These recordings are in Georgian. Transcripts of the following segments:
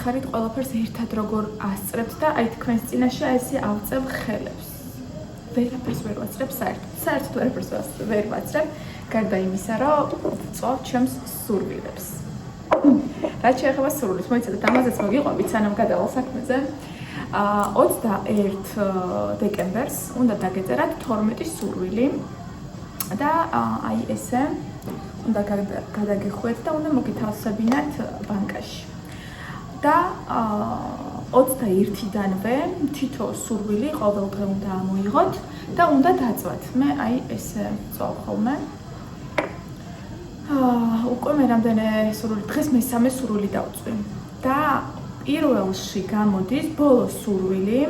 ხარით ყველაფერს ერთად როგორ ასწრებთ და აი თქვენს წინაშე ესე ავწევ ხელებს. ვერაფერს ვერ ვაწრებ საერთოდ ვერაფერს ვერ ვაწრებ, გარდა იმისა, რომ ვწვავ ჩემს სურვილებს. რაც შეეხება სურვილებს, მოიცადეთ, ამაზეც მოგიყვებით, სანამ გადავალ საქმეზე. 21 დეკემბერს უნდა დაგეწერათ 12 სურვილი და აი ესე უნდა გადაგეხვიეთ და უნდა მოგითავსებინათ ბანკაში. და 21-დანვე თითო სურვილი ყოველ დღე უნდა ამოიღოთ და უნდა დაწვათ. მე აი ესე ვწვავ ხოლმე. უკვე მე რამდენი სურვილი დღეს მესამე სურვილი დავწვი. და პირველში გამოდის ბოლო სურვილი,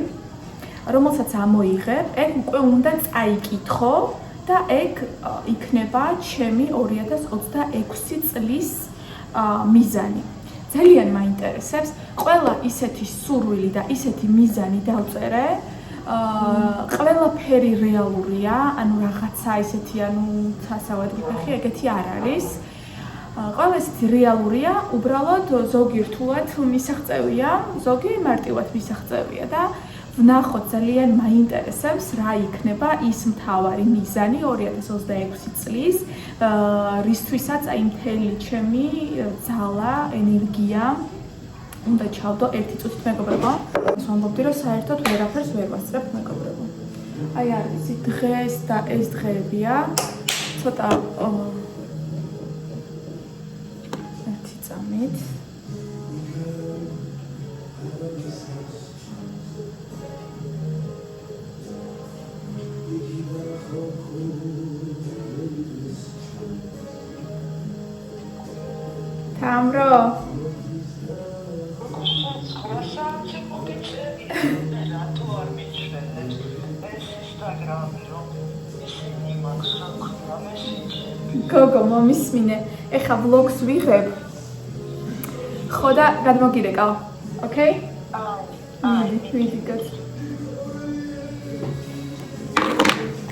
რომელსაც ამოიღებ, ეგ უკვე უნდა წაიკითხო და ეგ იქნება ჩემი 2026 წლის მიზანი. ძალიან მაინტერესებს, ყველა ისეთი სურვილი და ისეთი მიზანი დავწერე. ყველაფერი რეალურია, ანუ რაღაცა ისეთი, ანუ სასავადგი ფეხი ეგეთი არ არის. ყველა ისეთი რეალურია, უბრალოდ ზოგი რთულად მისაღწევია, ზოგი მარტივად მისაღწევია და ვნახოთ, ძალიან მაინტერესებს რა იქნება ის მთავარი მიზანი 2026 წლის, რისთვისაც აი მთელი ჩემი ძალა, ენერგია უნდა ჩავდო 1 წუთით, მეგობრებო. ეს ვამბობდი, რომ საერთოდ ვერაფერს ვერ ვასწრებ, მეგობრებო. აი არის დღეს და ეს დღეებია, ცოტა ერთი წამით. Tamro. Gogo, momis mine. Ეხა vlogs ვიღებ. ხო და გადმოგირეკავ. Okay?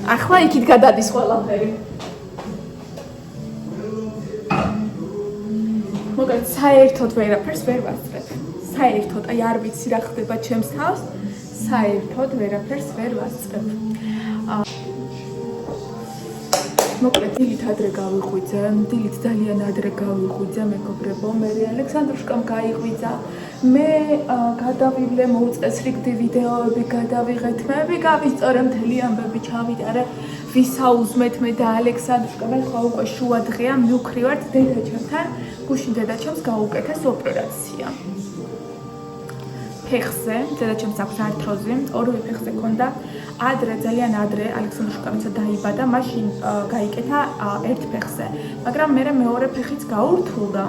ახლა იქით გადადის ყველაფერი. მოგეთ საერთოდ ვერაფერს ვერ ვასწრებ. საერთოდ, აი არ ვიცი რა ხდება ჩემს თავს, საერთოდ ვერაფერს ვერ ვასწრებ. მოკლედ დილით ადრე გავიღვიძე, დილით ძალიან ადრე გავიღვიძე, მეგობრებო, მე ალექსანდრუშკამ გაიღვიძა. მე გადავივლე, მოუწესრიგდი ვიდეოები გადავიღეთ, მე გავისწორე მთელი ამბები ჩავიტარე, ვისაუზმეთ მე და ალექსანდრუშკა, მე ხო უკვე შუა დღეა, მივქრივართ დედაჩემთან, გუშინ დედაჩემს გაუკეთეს ოპერაცია. ფეხზე, დედაჩემს აქვს არტროზი, ორივე ფეხზე ქონდა. ადრე, ძალიან ადრე ალექსანდრუშკა ვინცა დაიბადა, მაშინ გაიკეთა ერთ ფეხზე, მაგრამ მე მეორე ფეხიც გაურთულდა.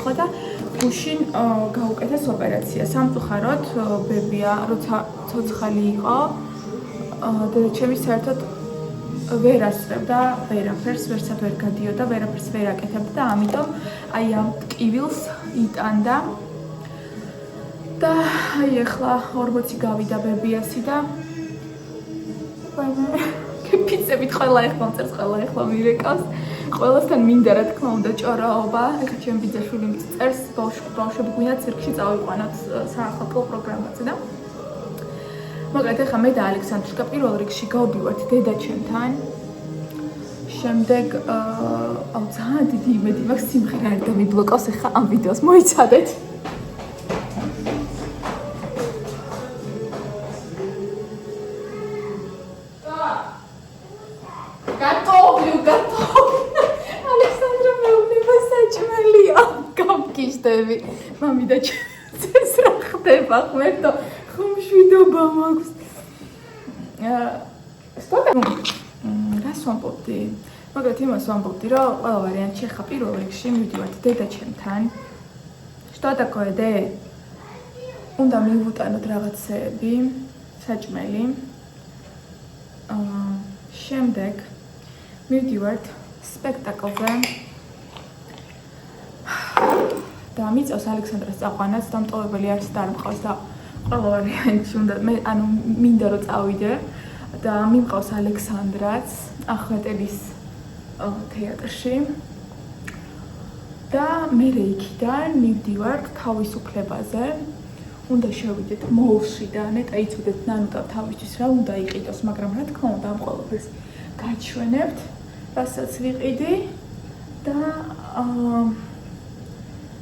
ხო და გუშინ გაუკეთეს ოპერაცია. სამწუხაროდ ბებია, როცა ცოცხალი იყო, დედაჩემი საერთოდ ვერ ასწრებდა ვერაფერს, ვერცად ვერ გადიოდა, ვერაფერს ვერ აკეთებდა და ამიტომ აი ამ ტკივილს იტანდა. და აი ახლა 40 გავიდა ბებიასი და პიცებით ყველა ეხლა წერს, ყველა ეხლა მირეკავს. ყველასთან მინდა რა თქმა უნდა ჭორაობა. ეხლა ჩემი ბიძაშვილი წერს, ბავშვები გვინდა ცირკში წავიყვანოთ საახალწლო პროგრამაზე და მოკლედ ეხლა მე და ალექსანდრუშკა პირველ რიგში გავდივართ დედაჩემთან. შემდეგ ძალიან დიდი იმედი მაქვს სიმღერა არ დამიბლოკავს ეხლა ამ ვიდეოს. მოიცადეთ. მამი და ჩემს რა ხდება ხმერტო ხუმშვიდობა მაქვს. რას ვამბობდი? მაგრამ იმას ვამბობდი, რომ ყველა ვარიანტში ხა პირველ რიგში მივდივართ დედაჩემთან. Что такое де? უნდა მივუტანოთ რაღაცეები, საჭმელი. შემდეგ მივდივართ სპექტაკლზე. და მიწევს ალექსანდრას წაყვანაც, დამტოვებელი არის და არ მყავს და ყველა ვარიანტი უნდა მე მინდა რომ წავიდე და მიმყავს ალექსანდრაც ახმეტელის თეატრში. და მე იქიდან მივდივართ თავისუფლებაზე. უნდა შევიდეთ მოლში და ნეტა იცოდეთ ნანუტა თავისთვის რა უნდა იყიდოს, მაგრამ რა თქმა უნდა ამ ყველაფერს გაჩვენებთ, რასაც ვიყიდი და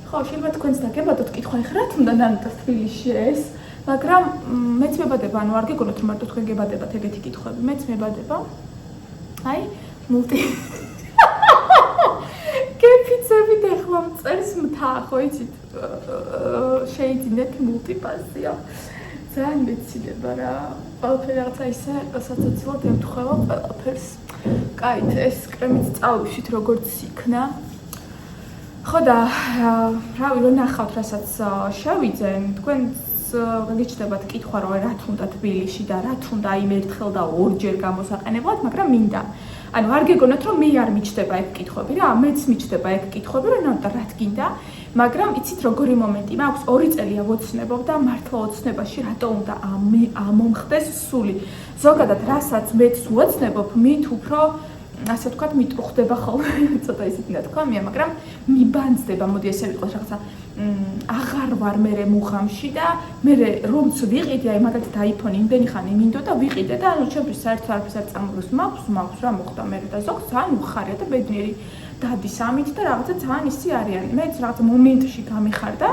ხო, შეიძლება თქვენც დაგებადოთ კითხვა, ეხლა რა თქმა უნდა ნანუტას თბილისში ეს, მაგრამ მეც მებადება, ანუ არ გეგონოთ რომ მარტო თქვენ გებადებათ ეგეთი კითხვები, მეც მებადება. აი, მულტი გეფიცებით ეხლა მწერს მთა, ხო იცით? შეიძინეთ მულტიპაზია. ძალიან მეცინება რა. ყველაფერი რაღაცა ისე სასაცილოდ ემთხვევა ყველაფერს. კაით, ეს კრემით წავივშით როგორც იქნა. ხო და რავი რომ ნახავთ რასაც შევიძენ, თქვენ გიჩნდებათ კითხვა რომ რა თქმა უნდა თბილისში და რა თქმა უნდა იმ ერთხელ და ორჯერ გამოსაყენებლად, მაგრამ მინდა. ანუ არ გეგონათ რომ მე არ მიჩდება ეგ კითხვები რა, მეც მიჩდება ეგ კითხვები რომ ნატა რა თქინდა, მაგრამ იცით როგორი მომენტი მაქვს, 2 წელია ვოცნებობ და მართლა ოცნებაში რატო უნდა ამომხდეს სული. ზოგადად რასაც მეც ვოცნებობ, მით უფრო ასე ვთქვათ, მიტრუხდება ხოლმე, ცოტა ისეთი ნათქვამია, მაგრამ მიბანძდება, მოდი ესე ვიყოს რაღაცა აღარ ვარ მე მუხამში და მე რომც ვიყიდე, აი მაგალითად აიფონი იმდენი ხანი მინდოდა ვიყიდე და ანუ ჩემთვის საერთოდ არაფერს არ წამოგვს, მაქვს რა მოხდა მე და ზოგ ძალიან უხარია და ბედნიერი დადის ამით და რაღაცა ძალიან ისი არიანი. მეც რაღაცა მომენტში გამიხარდა,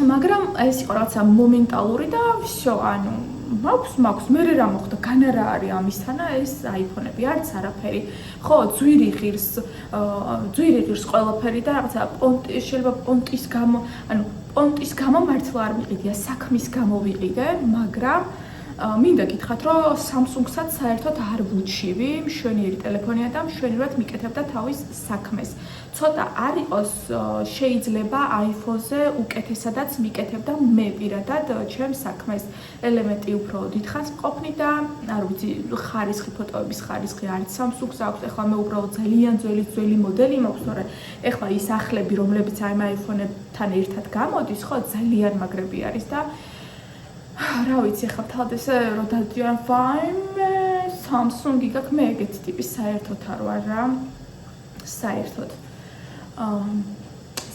მაგრამ ეს იყო რაღაცა მომენტალური და всё, ანუ მაქვს მე რა მოხდა, გან რა არის ამისთანა ეს აიფონები არც არაფერი. ხო, ძვირი ღირს ყველაფერი და რაღაცა შეიძლება პონტის გამო მართლა არ ვიყიდია, საქმის გამო ვიყიდე, მაგრამ მინდა გითხრათ, რომ Samsung-საც საერთოდ არ ვუჩივი, მშვენიერი ტელეფონია და მშვენივრად მიკეთებდა თავის საქმეს. ცოტა არ იყოს შეიძლება iPhone-ზე უკეთესადაც მიკეთებდა მე პირადად ჩემს საქმეს. ელემენტი უფრო დიდხანს მყოფნი და არ ვიცი, ხარისხი, ფოტოების ხარისხი არც Samsung-ს აქვს. ეხლა მე უბრალოდ ძალიან ძველი მოდელი მაქვს, თორე ეხლა ის ახლები, რომლებიც აი iPhone-ებთან ერთად გამოდის, ხო, ძალიან მაგრები არის და რა ვიცი, ეხლა თავად ესე რომ დადიან Samsung-ი გაქვს, მე ეგეთი ტიპის საერთოდ არ ვარ რა. საერთოდ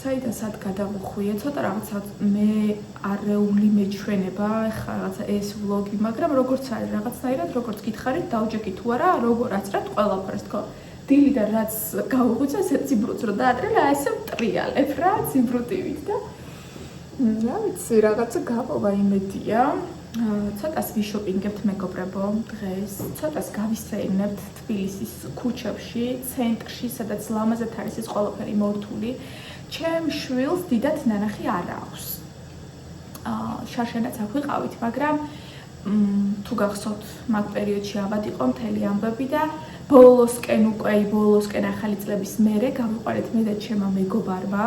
საიდან სად გადავუხვიე, ცოტა რაღაცა მე არეული მეჩვენება, ეხლა რაღაცა ეს ვლოგი, მაგრამ როგორც არის რაღაცნაირად, როგორც გითხარით, დავჯექი თუ არა, როგორ აცრათ ყველაფერს, თქო. დილიდან რაც გავუღვიძე, ესე ციბრუც რო დაატრიალა, ესე ვტრიალებ რა, ციბრუტივით და რა ვიცი, რაღაცა გავავა იმედია. ცოტას ვიშოპინგებთ მეგობრებო დღეს, ცოტას გავისეირნებთ თბილისის ქუჩებში, ცენტრში, სადაც ლამაზად არის ეს ყველაფერი მორთული. ჩემ შვილს დიდად ნანახი არ აქვს. შარშანაც აქვიყავით, მაგრამ თუ გახსოვთ, მაგ პერიოდში ავად იყო მთელი ამბები და ბოლოსკენ ახალი წლების მერე გავიყვანეთ მე და ჩემმა მეგობარმა.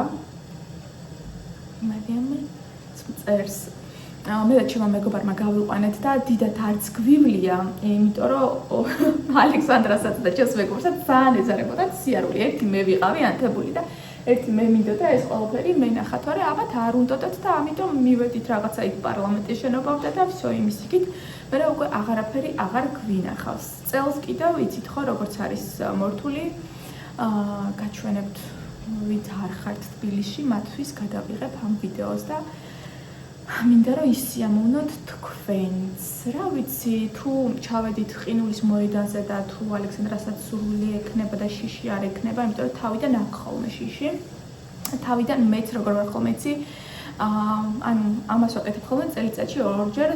მაგიამე წერს მე და ჩემმა მეგობარმა გავიყვანეთ და დიდად არც გვივლია, იმიტომ რომ ალექსანდრასაც და ჩემს მეგობარსაც ძალიან ეზარებოდა სიარული. ერთი მე ვიყავი ანთებული და ერთი მე მინდოდა ეს ყველაფერი მენახა, თორე ალბათ არ უნდოდათ და ამიტომ მივედით რაღაცა იქ პარლამენტის შენობამდე და всё იმის იქით. მე უკვე აღარაფერი აღარ გვინახავს. წელს კიდევ იცით ხო როგორც არის მორთული, გაჩვენებთ ვით არ ხართ თბილისში, მათთვის გადავიღებ ამ ვიდეოს და მინდა რომ ისიამოვნოთ თქვენც. რა ვიცი, თუ ჩავედით ყინულის მოედანზე და თუ ალექსანდრასაც სურვილი ექნება და შიში არ ექნება, იმიტომ რომ თავიდან აქ ხოლმე შიში. თავიდან მეც როგორ ვარ ხოლმე იცი, ანუ ამას ვაკეთებ ხოლმე წელიწადში ორჯერ,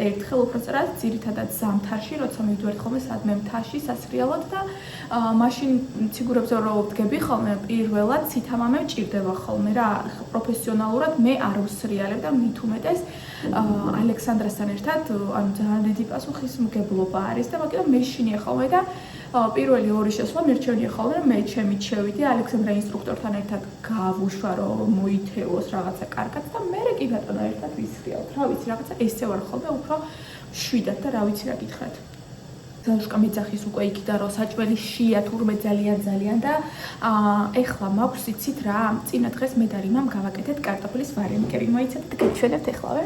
ერთხელ უბრალოდ ძირითადად ზამთარში, როცა მივდივართ ხოლმე სადმე მთაში სასრიალოდ და მაშინ ციგურებზე რო ვდგები ხოლმე პირველად ცითამამე მჭირდება ხოლმე რა, პროფესიონალურად მე არ ვსრიალებ და მით უმეტეს ალექსანდრასთან ერთად, ანუ ძალიან დიდი პასუხისმგებლობა არის და მაგიტომ მეშინია ხოლმე და პირველი ორი შესვლა მირჩევნია ხოლმე, რომ მე ჩემით შევიდე, ალექსანდრა ინსტრუქტორთან ერთად გავუშვა, რომ მოითეოს რაღაცა კარგად და მე კი ბატონო ერთად ვისრიალთ. რა ვიცი, რაღაცა ესე ვარ ხოლმე, უფრო შვიდად და რა ვიცი რა გითხრათ. ზალუშკა მეძახის უკვე იქიდან რომ საჭმელი შია თურმე ძალიან და ეხლა მაქვს იცით რა წინა დღეს მე და რიმამ გავაკეთეთ კარტოფილის ვარენიკი მოიცადეთ და გეჩვენებთ ეხლავე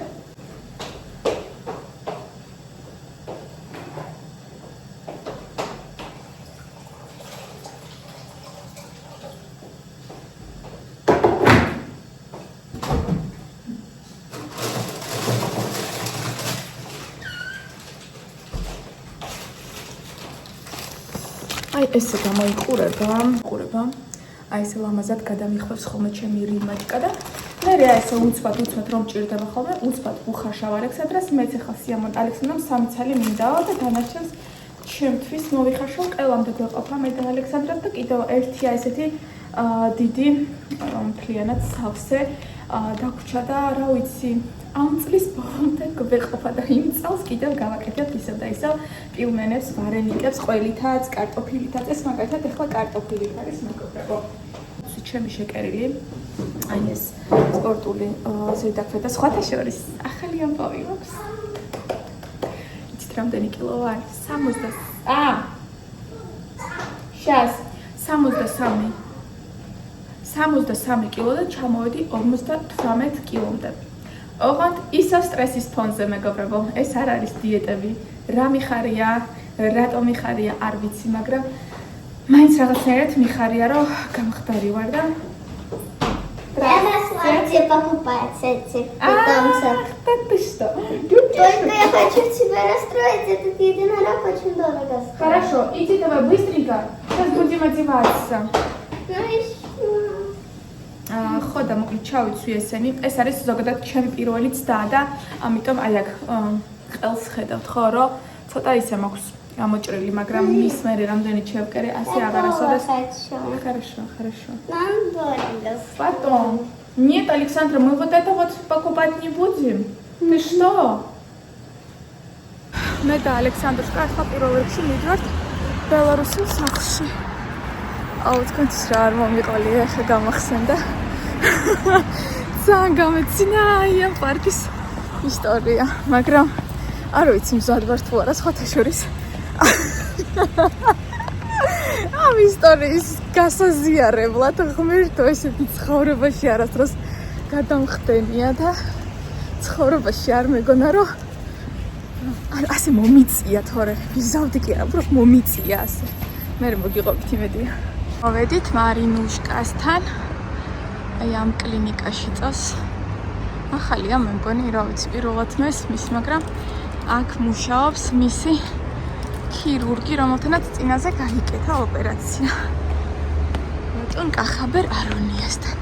აი ესე გამოიყურება. აი ესე ლამაზად გადამიხვევს ხოლმე ჩემი რიმაჭკა და მე ესე უცბად რომ ჭირდება ხოლმე, უცბად უხარშავ ალექსანდრას, მეც ახლა სიამონ ალექსანდრამ 3 ცალი მინდაო და დანარჩენს ჩემთვის მოვიხარშავ ყელამდე გვეყოფა მე და ალექსანდრა და კიდევ ერთი აი ესეთი დიდი მთლიანად სავსე დაგვრჩა და რა ვიცი ამ წლის ბოლომდე გვეყოფა და იმ წელს კიდევ გავაკეთებთ ისევ და ისევ პილმენებს, ვარენიკებს, ყველითაც, კარტოფილითაც. ეს მაგალითად ახლა კარტოფილით არის მეგობრებო. ჩემი შეკერილი, აი ეს სპორტული ზედაქვე და სხვათა შორის ახალი ამბავი მაქვს. იცით რამდენი კილო ვარ? 63 კილო და ჩამოვედი 58 კილომდე. ოღონდ ისევ სტრესის ფონზე მეგობრებო, ეს არ არის დიეტები. რა მიხარია, რატომ მიხარია, არ ვიცი, მაგრამ მაინც რაღაცნაირად михария, რომ გამხდარი вар да. Я насладите покупать эти питомцы. Так ты что? Только я хочу тебя расстроить, этот единорог очень дорого стоит. Хорошо, иди давай быстренько, сейчас будем одеваться. Ну еще. ხო და მოკლედ ჩავიცვი ესენი. ეს არის ზოგადად ჩემი პირველი ცდა და ამიტომ აი აქ ყელს ხედავთ ხო, რომ ცოტა ისე მაქვს გამოჭრილი, მაგრამ მის მერე რამდენი შევკერე, ასე აღარასოდეს. Хорошо. Нам дорого. Потом. Нет, Александра, мы вот это вот покупать не будем. Ты что? მე და ალექსანდრა ახლა პირველ რიგში მივიდივართ ბელარუსის სახლში. აუ თქვენთვის რა არ მომიყოლი, ახლა გამახსენდა. ძალიან გამეცინა ამ პარკის ისტორია, მაგრამ არ ვიცი მზად ვარ თუ არა სხვათა შორის. ამ ისტორიის გასაზიარებლად ღმერთო ესეთი ცხოვრებაში არასდროს გადამხდენია და ცხოვრებაში არ მეგონა რომ ასე მომიწია თორე ვიზავდი კი არა უბრალოდ მომიწია ასე მე მოგიყვებით იმედია მოვედით მარინუშკასთან აი ამ კლინიკაში წავს ახალია მე მგონი რა ვიცი პირველად მესმის მაგრამ აქ მუშაობს მისი ქირურგი რომელთანაც წინაზე გაიკეთა ოპერაცია ბატონ კახაბერ არონიასთან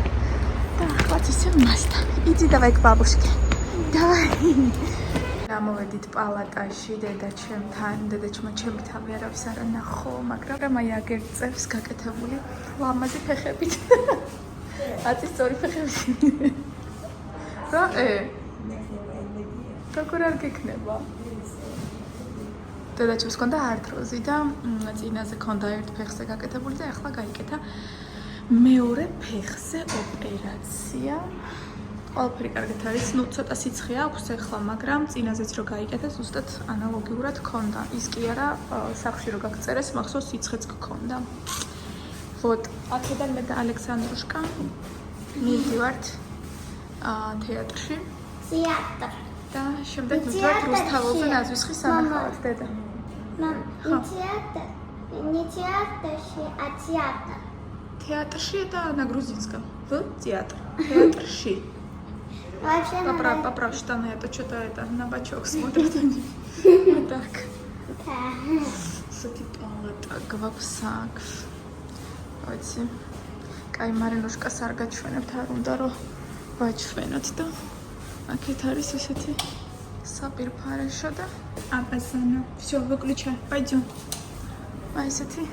და ახლაც ისე მასთან იძი დავაი ბაბუშკი დავაი გამოვედით პალატაში დედაჩემთან დედაჩმა ჩემი თავი არავის არ ნახო მაგრამ აი აგერ წევს გაკეთებული ლამაზი ფეხებით აწის სწორი ფეხები რა როგორ არ გექნება დედაჩემს ჰქონდა არტროზი და წინაზე ჰქონდა ერთ ფეხზე გაკეთებული და ახლა გაიკეთა მეორე ფეხზე ოპერაცია ყველაფერი კარგად არის, ну ცოტა სიცხე აქვს ახლა, მაგრამ წინაზეც რო გაიკეთა, ზუსტად ანალოგიურად ჰქონდა. ის კი არა, სახლში რო გაგწერეს, მახსოვს სიცხეც გქონდა. Вот, აქედან მე და ალექსანდრუშკა მივდივართ თეატრში. Театр. და შემდეგ მივდივართ რუსთაველზე ნაძვისხის სანახავად, დედა. Мам, не театр, не театрში, а театр. Театрში და на грузинском. В театр. Театрში. Вообще Поправь штаны, а то что-то это на бочок смотрят они. Вот так. Сути палата, гвапсак. Ოცი. კაი მარინუშკას არ გაჩვენებთ, არ უნდა რომ ვაჩვენოთ და აქეთ არის ესეთი საპირფარეშო და აბაზანა. Всё, выключай. Пойдём. აი ესეთი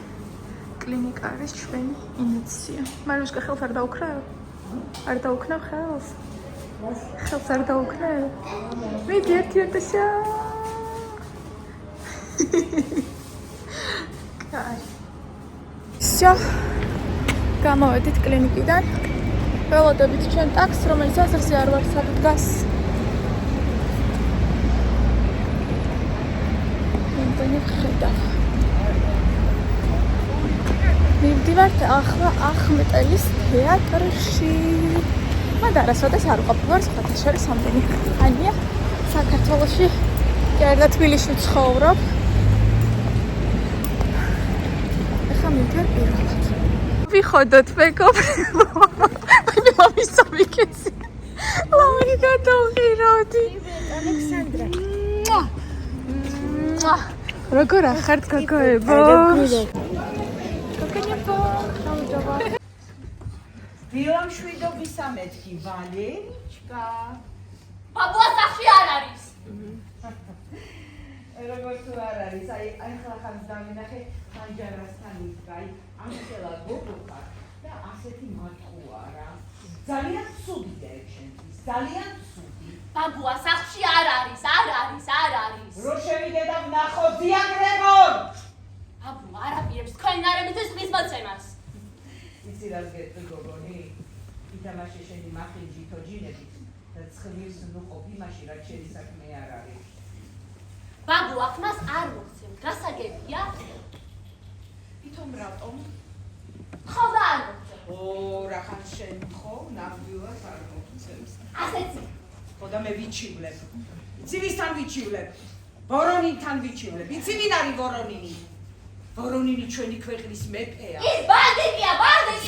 კლინიკა არის ჩვენი ინიცია. მარინუშკა ხელს არ დაუქნევ? არ დაუქნევ ხელს? ხელს არ დაუქნევ? მიდი ერთიერთაშა. კაი. Всё. გამოვედით კლინიკიდან. ველოდებით ჩვენ ტაქსს, რომელიც აზრზე არ ვარ სად დგას. იმდენი ხედავ. მივდივართ ახლა ახმეტელის თეატრში. მაგრამ არასოდეს არ ვყოფილვარ სხვათა შორის ამდენი ხანია საქართველოში და თბილისში ვცხოვრობ. ეხლა მივდივარ პირველად. ვიხოდოთ მეგობრებო. მისამიქეცი. ლავი გადავღიროდი. ალექსანდრა. როგორ ახართ გოგოებო? დილამ შვიდობის ამეთქი ვალერიჩკა. ბაბუა სახში არ არის. როგორ თუ არ არის, აი ახლა ხანს დავინახე ხანჯარასთან ისკაი, ამხელა გოგოხარ და ასეთი მარტყუა რა. ძალიან ცუდი დერექშენთვის, ძალიან ცუდი. ბაბუა სახში არ არის. რო შევიდე და ვნახო დიაგრემონ. ბაბუა არაპირებს თქვენ არებისთვის ხმის მოცემას. იცი რას გეტყვი გოგონი? ითამაშე შენი მახინჯი თოჯინებით და ცხლის ნუ ყოფ იმაში, რაც შენი საქმე არ არის. ბაბუა ხმას არ მოგცემ. გასაგებია? ვითომ რატომ? ხო და არ მოგცემ. რახან შენ ხო, ნამდვილად არ მოგცემს. ასეთი. ხო და მე ვიჩივლებ. იცი ვისთან ვიჩივლებ? ვორონინთან ვიჩივლებ. იცი ვინ არის ვორონინი? ვორონინი ჩვენი ქვეყნის მეფეა. ის ბანდიტია, ბანდიტი.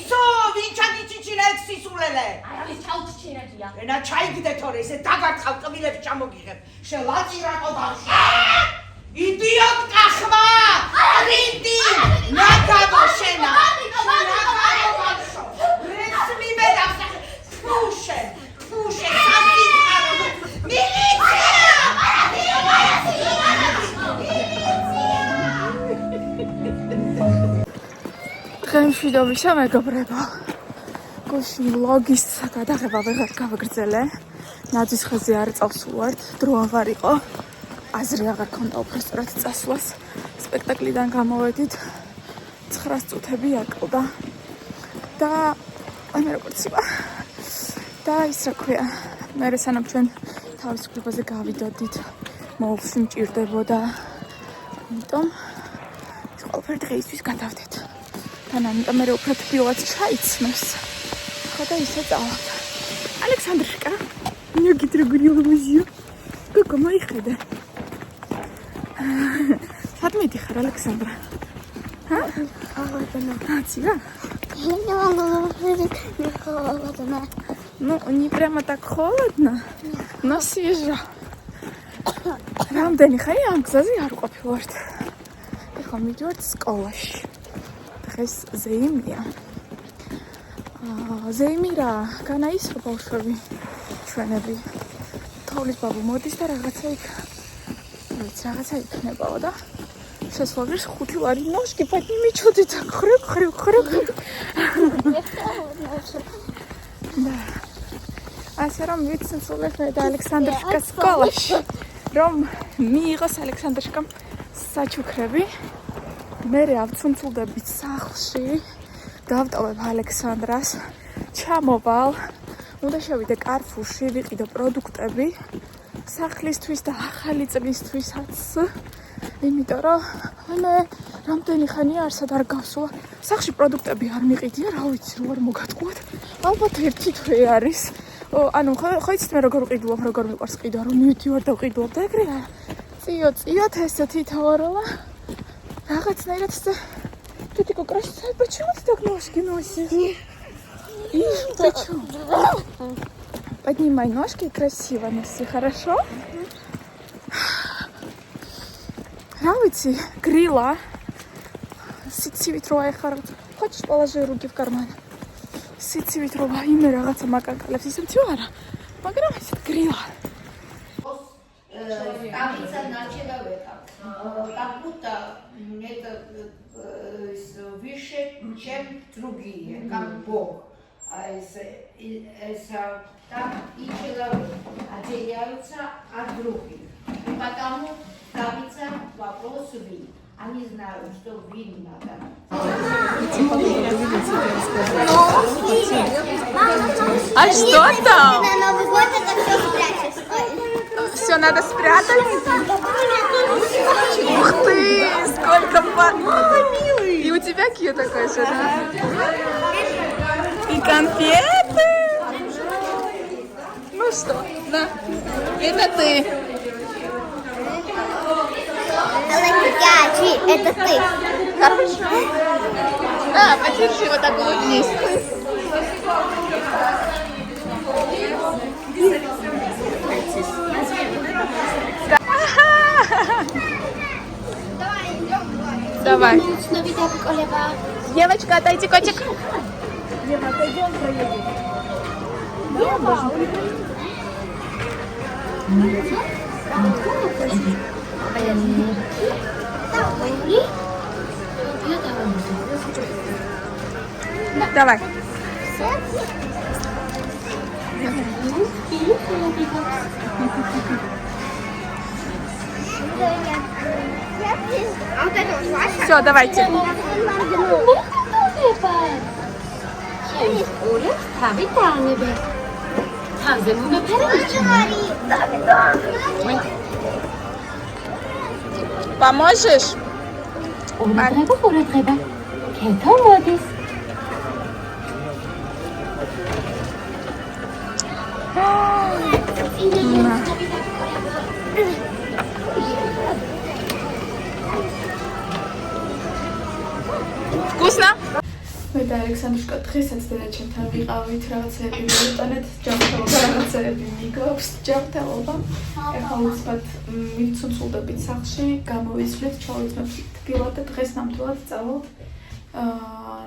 სო, ვინ ჩაგიჩიჩინა ეს სისულელე? არავის ჩაუჩინებია. ენა ჩაიგდე თორე, ესე დაგარცხავ კბილებს ჩამოგიღებ. შენ ლაწი რატო დავშე? იდიოტკა ხმა! რინდი! ნაგადო შენა! რესმი მე დავსახე. ფუშენ, სამკითხარო. მილიცია! მშვიდობისა მეგობრებო. გუშინ ვლოგის გადაღება ვეღარ გავაგრძელე. ნაძვის ხეზე არ წავსულვართ, დრო აღარ იყო. აზრი აღარ ქონდა უბრალოდ წასვლას. სპექტაკლიდან გამოვედით 9 წუთები აკლდა. და მე როგორც იბა. და ის რა ქვია, მე სანამ ჩვენ თავისუფლებაზე გავიდოდით, მოუხში მჭირდებოდა. ამიტომ ეს ყველაფერი დღეისთვის გადავდეთ. ამიტომ მე უფრო თბილად ჩაიცნოს. ხო და ისე წავალთ. ალექსანდრიშკა, ნიოგით როგორი ლუზია. გოგო მოიხედა. სად მიდიხარ ალექსანდრა? ჰა? აღარდნა. აცია? Ну, не прямо так холодно, но свежо. რამდენი ხანი ამ გზაზე არ ყოფილვართ. ეხლა მიდივართ სკოლაში. დღეს ზეიმია. ზეიმი რა, განაისრა ბავშვები, ჩვენები. თოვლის ბაბუ მოდის და რაღაცა იქნებაო და შესვლის 5 ლარი ნოშკი პატიმი ჩოდით ხრევ. და ასე რომ ვიცინსულებ მე და ალექსანდრიშკა სკოლაში, რომ მიიღოს ალექსანდრიშკამ საჩუქრები. მე ავცუნცულდებით სახლში, დავტოვებ ალექსანდრას, ჩამოვალ, უნდა შევიდე კარფურში, ვიყიდო პროდუქტები სახლისთვის და ახალი წლისთვისაც. იმიტომ რომ მე რამდენი ხანია არსად არ გავსულა. სახლში პროდუქტები არ მიყიდია, რა ვიცი, რო არ მოგატყუათ. ალბათ ერთი თვე არის. ანუ ხო იცით მე როგორ ვყიდულობ, როგორ მიყვარს ყიდვა, რომ მივდივარ და ვყიდულობ და ეგრე არა. წიოთ ესეთი თავაროლა. Რაღაცნაირად ეს тутико красиво. Почему ты так ножки носишь? Почему? Поднимай ножки и красиво носи, хорошо? Нравится? Грила. Сицивит роя харат. Хочешь, положи руки в карман. Сицивит роя. Имя рагаться макакалев. Сисем тюара. Маграмать грила. Таблица начала в этом. Как будто это выше, чем другие, как Бог. Так и человек отделяются от других. И потому таблица вопрос «вы». Они знают, что вин надо. А что там? На Новый год это все спрячешь. Все надо спрятать? Ух ты, сколько милый. И у тебя Кия такой же, да? И конфеты. Ну что, да, это ты. Это ты. Хорошо. Да, подержи, вот так улыбнись. Давай. Девочка, отойди, котик. Ева, пойдем проедем. Давай. А вот это вот ваша? Все, давайте. Поможешь? Вкусно? მე და ალექსანდრუშკა დღესაც დედაჩემთან ვიყავით, რაღაცეები მივიტანეთ, ჯანმრთელობა რაღაცეები მიგვაქვს, ჯანმრთელობა. ეხლა უცბად მივცუცულდებით სახლში, გამოვისვლით, ჩავიწყებთ თბილად და დღეს ნამდვილად წავალთ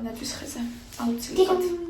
ნაძვის ხეზე. აუცილებლად.